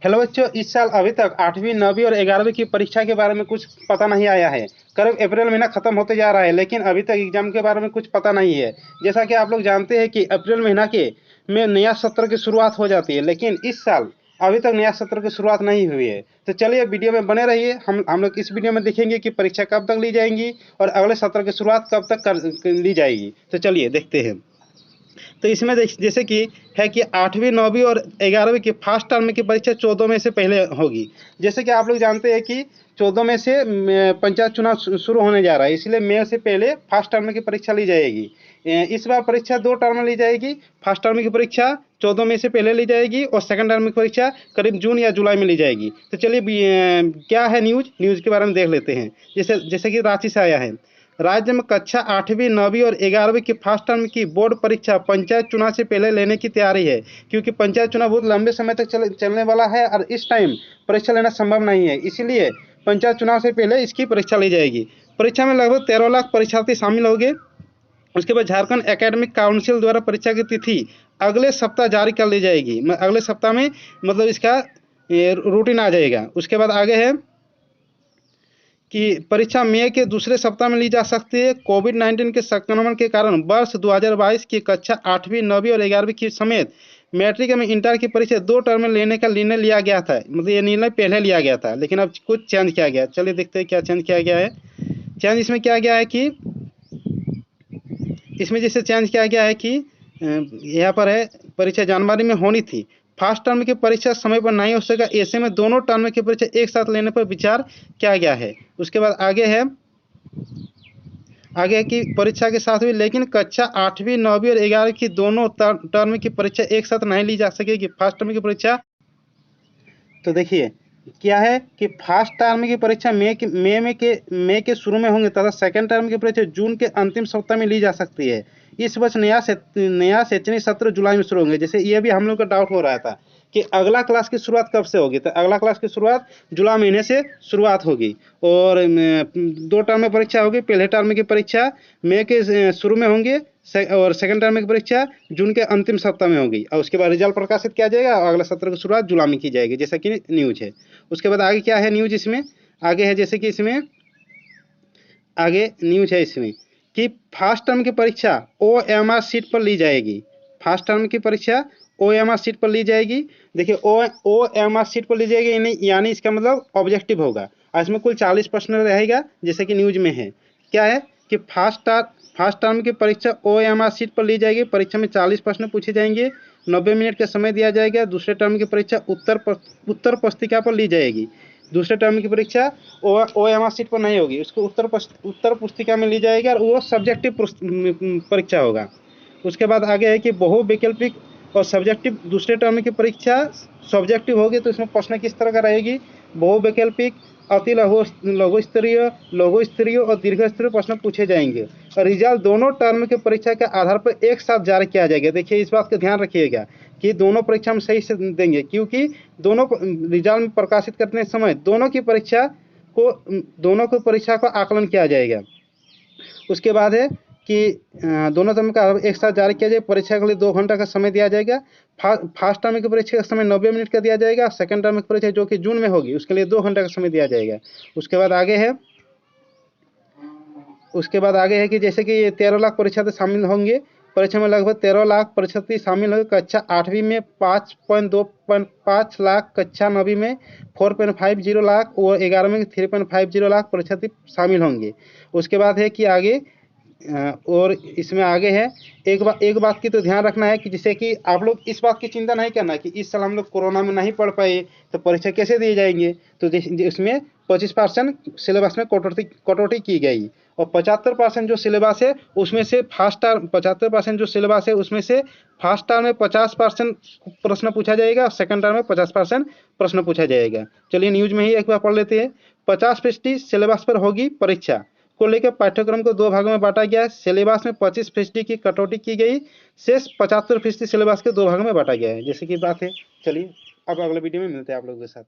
Hello बच्चों, इस साल अभी तक 8वीं 9वीं और 11वीं की परीक्षा के बारे में कुछ पता नहीं आया है। करीब अप्रैल महीना खत्म होते जा रहा है, लेकिन अभी तक एग्जाम के बारे में कुछ पता नहीं है। जैसा कि आप लोग जानते हैं कि अप्रैल महीना के में नया सत्र की शुरुआत हो जाती है, लेकिन इस साल अभी तक नया सत्र की शुरुआत नहीं हुई है। तो चलिए वीडियो में बने रहिए। हम लोग इस वीडियो में देखेंगे कि परीक्षा कब तक ली जाएंगी और अगले सत्र की शुरुआत कब तक ली जाएगी। तो चलिए देखते हैं। तो इसमें जैसे कि है कि 8वीं 9वीं और 11वीं की फर्स्ट टर्म की परीक्षा 14 में से पहले होगी। जैसे कि आप लोग जानते हैं कि 14 में से पंचायत चुनाव शुरू होने जा रहा है, इसलिए मई से पहले फर्स्ट टर्म की परीक्षा ली जाएगी। इस बार परीक्षा 2 टर्म में ली जाएगी। फर्स्ट टर्म की परीक्षा 14 में से पहले ली जाएगी और सेकंड टर्म की परीक्षा करीब जून या जुलाई में ली जाएगी। तो चलिए क्या है न्यूज़ के बारे में देख लेते हैं। जैसे कि रांची से आया है। राज्य में कक्षा 8वीं 9वीं और 11वीं की फर्स्ट टर्म की बोर्ड परीक्षा पंचायत चुनाव से पहले लेने की तैयारी है, क्योंकि पंचायत चुनाव बहुत लंबे समय तक चलने वाला है और इस टाइम परीक्षा लेना संभव नहीं है। इसीलिए पंचायत चुनाव से पहले इसकी परीक्षा ली जाएगी। परीक्षा में लगभग 13 लाख परीक्षार्थी शामिल होंगे। उसके बाद झारखंड एकेडमिक काउंसिल द्वारा परीक्षा की तिथि अगले सप्ताह जारी कर ली जाएगी। अगले सप्ताह में मतलब इसका रूटीन आ जाएगा। उसके बाद आगे है कि परीक्षा मई के दूसरे सप्ताह में ली जा सकती है। कोविड-19 के संक्रमण के कारण वर्ष 2022 की कक्षा 8वीं 9वीं और 11वीं की समेत मैट्रिक में इंटर की परीक्षा 2 टर्म में लेने का निर्णय लिया गया था। मतलब ये निर्णय पहले लिया गया था, लेकिन अब कुछ चेंज किया गया। चलिए देखते हैं क्या चेंज किया गया है। चेंज इसमें किया गया है कि इसमें जैसे चेंज किया गया है कि यहाँ पर है परीक्षा जनवरी में होनी थी। फर्स्ट टर्म की परीक्षा समय पर नहीं हो सका, ऐसे में दोनों टर्म की परीक्षा एक साथ लेने पर विचार किया गया है। उसके बाद आगे है कि परीक्षा के साथ हुई, लेकिन कक्षा 8वीं 9वीं और 11वीं की दोनों टर्म की परीक्षा एक साथ नहीं ली जा सकेगी। फर्स्ट टर्म की परीक्षा तो देखिए क्या है कि फर्स्ट टर्म की परीक्षा मई के शुरू में होंगे तथा सेकंड टर्म की परीक्षा जून के अंतिम सप्ताह में ली जा सकती है। इस वर्ष नया शैक्षणिक सत्र जुलाई में शुरू होंगे। जैसे ये भी हम लोग का डाउट हो रहा था कि अगला क्लास की शुरुआत कब से होगी, तो अगला क्लास की शुरुआत जुलाई महीने से शुरुआत होगी और 2 टर्म में परीक्षा होगी। पहले टर्म की परीक्षा मई के शुरू में होंगे और सेकंड टर्म की परीक्षा जून के अंतिम सप्ताह में होगी और उसके बाद रिजल्ट प्रकाशित किया जाएगा और अगला सत्र की शुरुआत जुलाई में की जाएगी, जैसा कि न्यूज है। उसके बाद आगे क्या है न्यूज इसमें आगे है, जैसे कि इसमें आगे न्यूज है इसमें कि फर्स्ट टर्म की परीक्षा OMR सीट पर ली जाएगी। फर्स्ट टर्म की परीक्षा OMR सीट पर ली जाएगी। देखिए OMR सीट पर ली जाएगी, यानी इसका मतलब ऑब्जेक्टिव होगा और इसमें कुल 40 प्रश्न रहेगा, जैसे कि न्यूज में है। क्या है कि फर्स्ट टर्म की परीक्षा OMR सीट पर ली जाएगी। परीक्षा में 40 प्रश्न पूछे जाएंगे, 90 मिनट का समय दिया जाएगा। दूसरे टर्म की परीक्षा उत्तर पुस्तिका पर ली जाएगी। दूसरे टर्म की परीक्षा OMR सीट पर नहीं होगी, उसको उत्तर पुस्तिका में ली जाएगी और वो सब्जेक्टिव परीक्षा होगा। उसके बाद आगे है कि बहुविकल्पिक और सब्जेक्टिव दूसरे टर्म की परीक्षा सब्जेक्टिव होगी, तो इसमें प्रश्न किस तरह का रहेगी। बहुविकल्पिक, अति लघु स्तरीय और दीर्घ स्तरीय प्रश्न पूछे जाएंगे और रिजल्ट दोनों टर्म की परीक्षा के आधार पर एक साथ जारी किया जाएगा। देखिए इस बात का ध्यान रखिएगा कि दोनों परीक्षा में सही से देंगे, क्योंकि दोनों रिजल्ट में प्रकाशित करने समय दोनों की परीक्षा को आकलन किया जाएगा। उसके बाद है कि दोनों टर्म का एक साथ जारी किया जाएगा। परीक्षा के लिए 2 घंटा का समय दिया जाएगा। फर्स्ट टर्म की परीक्षा का समय 90 मिनट का दिया जाएगा। सेकंड टर्म की परीक्षा जो कि जून में होगी उसके लिए 2 घंटा का समय दिया जाएगा। उसके बाद आगे है कि जैसे कि ये 13 लाख परीक्षार्थी शामिल होंगे। परीक्षा में लगभग 13 लाख परीक्षार्थी शामिल होंगे। कक्षा 8वीं में 5.25 लाख, कक्षा 9वीं में 4.50 लाख और 11वीं में 3.50 लाख परीक्षार्थी शामिल होंगे। उसके बाद है कि आगे और इसमें आगे है एक बात की तो ध्यान रखना है कि जैसे कि आप लोग इस बात की चिंता नहीं करना कि इस साल हम लोग कोरोना में नहीं पढ़ पाए तो परीक्षा कैसे दिए जाएंगे। तो इसमें 25% सिलेबस में कटौती की गई और 75% जो सिलेबस है उसमें से 75% जो सिलेबस है उसमें से फर्स्ट टर्म में 50% प्रश्न पूछा जाएगा और सेकंड टर्म में 50% प्रश्न पूछा जाएगा। चलिए न्यूज में ही एक बार पढ़ लेते हैं। 50% सिलेबस पर होगी परीक्षा को लेकर पाठ्यक्रम को 2 भागों में बांटा गया। सिलेबस में 25% की कटौती की गई, शेष 75% सिलेबस के 2 भागों में बांटा गया है, जैसे कि बात है। चलिए अब अगले वीडियो में मिलते हैं आप लोगों के साथ।